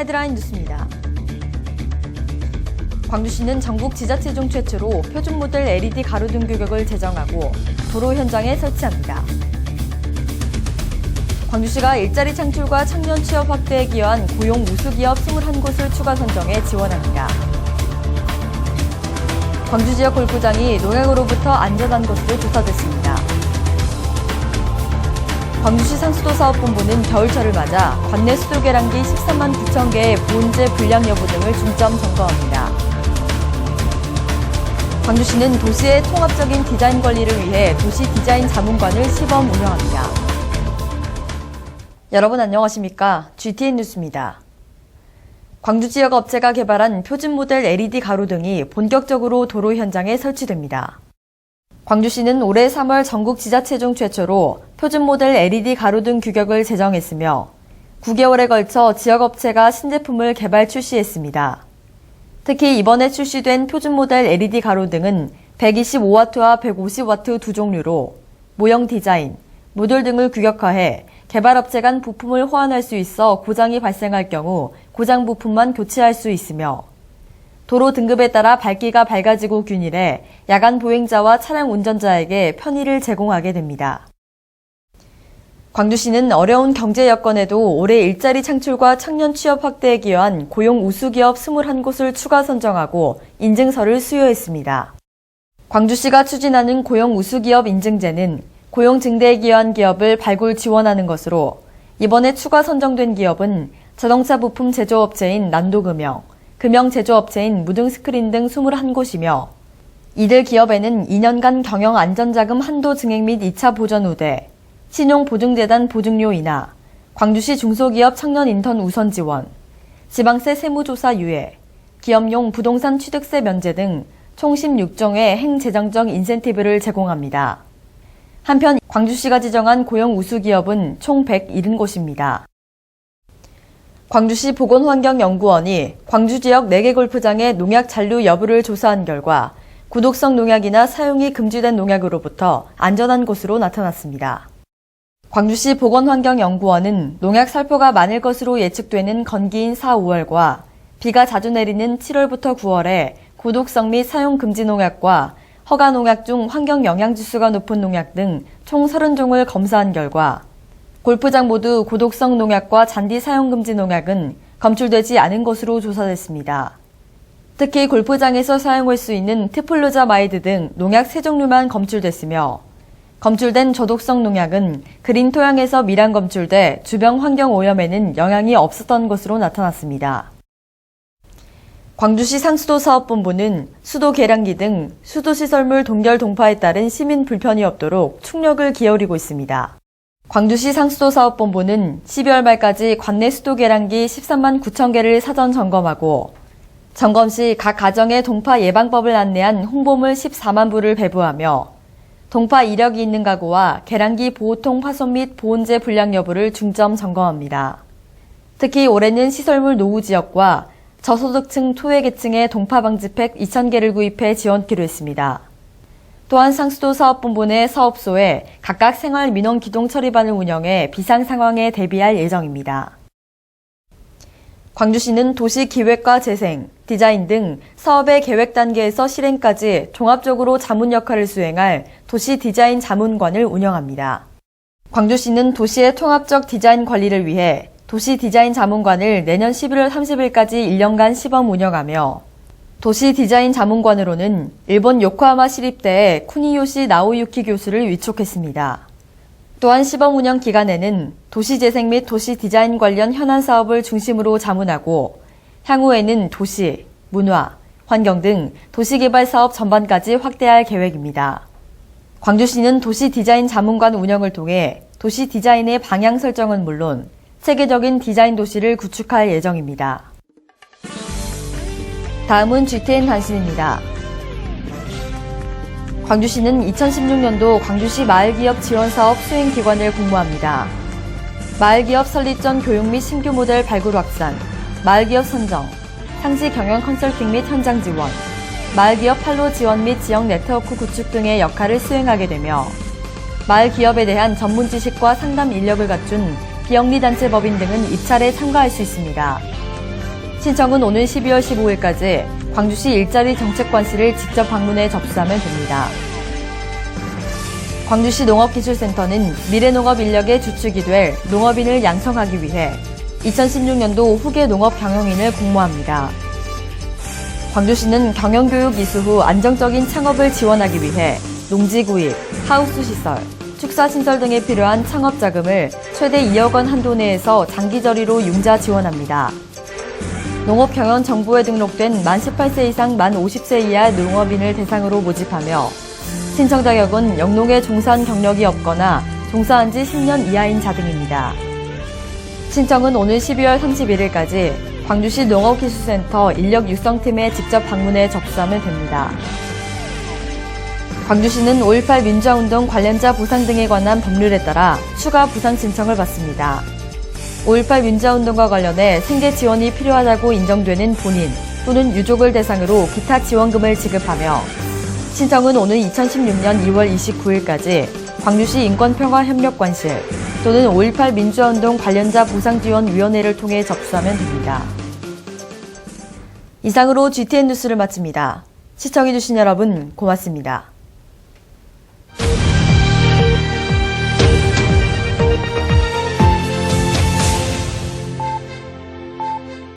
헤드라인 뉴스입니다. 광주시는 전국 지자체 중 최초로 표준 모델 LED 가로등 규격을 제정하고 도로 현장에 설치합니다. 광주시가 일자리 창출과 청년 취업 확대에 기여한 고용 우수기업 21곳을 추가 선정해 지원합니다. 광주 지역 골프장이 농약으로부터 안전한 것으로 조사됐습니다. 광주시 상수도사업본부는 겨울철을 맞아 관내 수도 계량기 13만 9천 개의 보온재 불량 여부 등을 중점 점검합니다. 광주시는 도시의 통합적인 디자인 관리를 위해 도시 디자인 자문관을 시범 운영합니다. 여러분 안녕하십니까? GTN 뉴스입니다. 광주 지역 업체가 개발한 표준 모델 LED 가로등이 본격적으로 도로 현장에 설치됩니다. 광주시는 올해 3월 전국 지자체 중 최초로 표준 모델 LED 가로등 규격을 제정했으며 9개월에 걸쳐 지역 업체가 신제품을 개발 출시했습니다. 특히 이번에 출시된 표준 모델 LED 가로등은 125W와 150W 두 종류로 모형 디자인, 모듈 등을 규격화해 개발업체 간 부품을 호환할 수 있어 고장이 발생할 경우 고장 부품만 교체할 수 있으며 도로 등급에 따라 밝기가 밝아지고 균일해 야간 보행자와 차량 운전자에게 편의를 제공하게 됩니다. 광주시는 어려운 경제 여건에도 올해 일자리 창출과 청년 취업 확대에 기여한 고용 우수기업 21곳을 추가 선정하고 인증서를 수여했습니다. 광주시가 추진하는 고용 우수기업 인증제는 고용 증대에 기여한 기업을 발굴 지원하는 것으로 이번에 추가 선정된 기업은 자동차 부품 제조업체인 난도금형, 금형 제조업체인 무등스크린 등 21곳이며 이들 기업에는 2년간 경영 안전자금 한도 증액 및 2차 보전 우대, 신용보증재단 보증료 인하, 광주시 중소기업 청년 인턴 우선 지원, 지방세 세무조사 유예, 기업용 부동산 취득세 면제 등 총 16종의 행재정적 인센티브를 제공합니다. 한편 광주시가 지정한 고용 우수기업은 총 170곳입니다. 광주시 보건환경연구원이 광주 지역 4개 골프장의 농약 잔류 여부를 조사한 결과 구독성 농약이나 사용이 금지된 농약으로부터 안전한 곳으로 나타났습니다. 광주시 보건환경연구원은 농약 살포가 많을 것으로 예측되는 건기인 4, 5월과 비가 자주 내리는 7월부터 9월에 구독성 및 사용 금지 농약과 허가 농약 중 환경 영향지수가 높은 농약 등 총 30종을 검사한 결과 골프장 모두 고독성 농약과 잔디 사용 금지 농약은 검출되지 않은 것으로 조사됐습니다. 특히 골프장에서 사용할 수 있는 트플루자마이드 등 농약 3종류만 검출됐으며 검출된 저독성 농약은 그린 토양에서 미량 검출돼 주변 환경 오염에는 영향이 없었던 것으로 나타났습니다. 광주시 상수도사업본부는 수도 계량기 등 수도시설물 동결 동파에 따른 시민 불편이 없도록 충력을 기울이고 있습니다. 광주시 상수도사업본부는 12월 말까지 관내 수도 계량기 13만 9천 개를 사전 점검하고 점검 시 각 가정의 동파 예방법을 안내한 홍보물 14만 부를 배부하며 동파 이력이 있는 가구와 계량기 보호통 파손 및 보온재 불량 여부를 중점 점검합니다. 특히 올해는 시설물 노후 지역과 저소득층 토해계층의 동파 방지팩 2,000개를 구입해 지원키로 했습니다. 또한 상수도 사업본부 내 사업소에 각각 생활 민원 기동 처리반을 운영해 비상 상황에 대비할 예정입니다. 광주시는 도시 기획과 재생, 디자인 등 사업의 계획 단계에서 실행까지 종합적으로 자문 역할을 수행할 도시 디자인 자문관을 운영합니다. 광주시는 도시의 통합적 디자인 관리를 위해 도시 디자인 자문관을 내년 11월 30일까지 1년간 시범 운영하며 도시 디자인 자문관으로는 일본 요코하마 시립대의 쿠니요시 나오유키 교수를 위촉했습니다. 또한 시범 운영 기간에는 도시재생 및 도시 디자인 관련 현안 사업을 중심으로 자문하고 향후에는 도시, 문화, 환경 등 도시개발 사업 전반까지 확대할 계획입니다. 광주시는 도시 디자인 자문관 운영을 통해 도시 디자인의 방향 설정은 물론 세계적인 디자인 도시를 구축할 예정입니다. 다음은 GTN 단신입니다. 광주시는 2016년도 광주시 마을기업 지원사업 수행기관을 공모합니다. 마을기업 설립 전 교육 및 신규 모델 발굴 확산, 마을기업 선정, 상시 경영 컨설팅 및 현장 지원, 마을기업 판로 지원 및 지역 네트워크 구축 등의 역할을 수행하게 되며 마을기업에 대한 전문 지식과 상담 인력을 갖춘 비영리단체 법인 등은 입찰에 참가할 수 있습니다. 신청은 오는 12월 15일까지 광주시 일자리 정책관실을 직접 방문해 접수하면 됩니다. 광주시 농업기술센터는 미래농업 인력의 주축이 될 농업인을 양성하기 위해 2016년도 후계 농업 경영인을 공모합니다. 광주시는 경영교육 이수 후 안정적인 창업을 지원하기 위해 농지 구입, 하우스 시설, 축사신설 등에 필요한 창업 자금을 최대 2억 원 한도 내에서 장기저리로 융자 지원합니다. 농업경영정보에 등록된 만 18세 이상 만 50세 이하 농업인을 대상으로 모집하며 신청 자격은 영농에 종사한 경력이 없거나 종사한 지 10년 이하인 자 등입니다. 신청은 오는 12월 31일까지 광주시 농업기술센터 인력육성팀에 직접 방문해 접수하면 됩니다. 광주시는 5.18 민주화운동 관련자 보상 등에 관한 법률에 따라 추가 보상 신청을 받습니다. 5.18 민주화운동과 관련해 생계 지원이 필요하다고 인정되는 본인 또는 유족을 대상으로 기타 지원금을 지급하며 신청은 오는 2016년 2월 29일까지 광주시 인권평화협력관실 또는 5.18 민주화운동 관련자 보상지원위원회를 통해 접수하면 됩니다. 이상으로 GTN 뉴스를 마칩니다. 시청해주신 여러분 고맙습니다.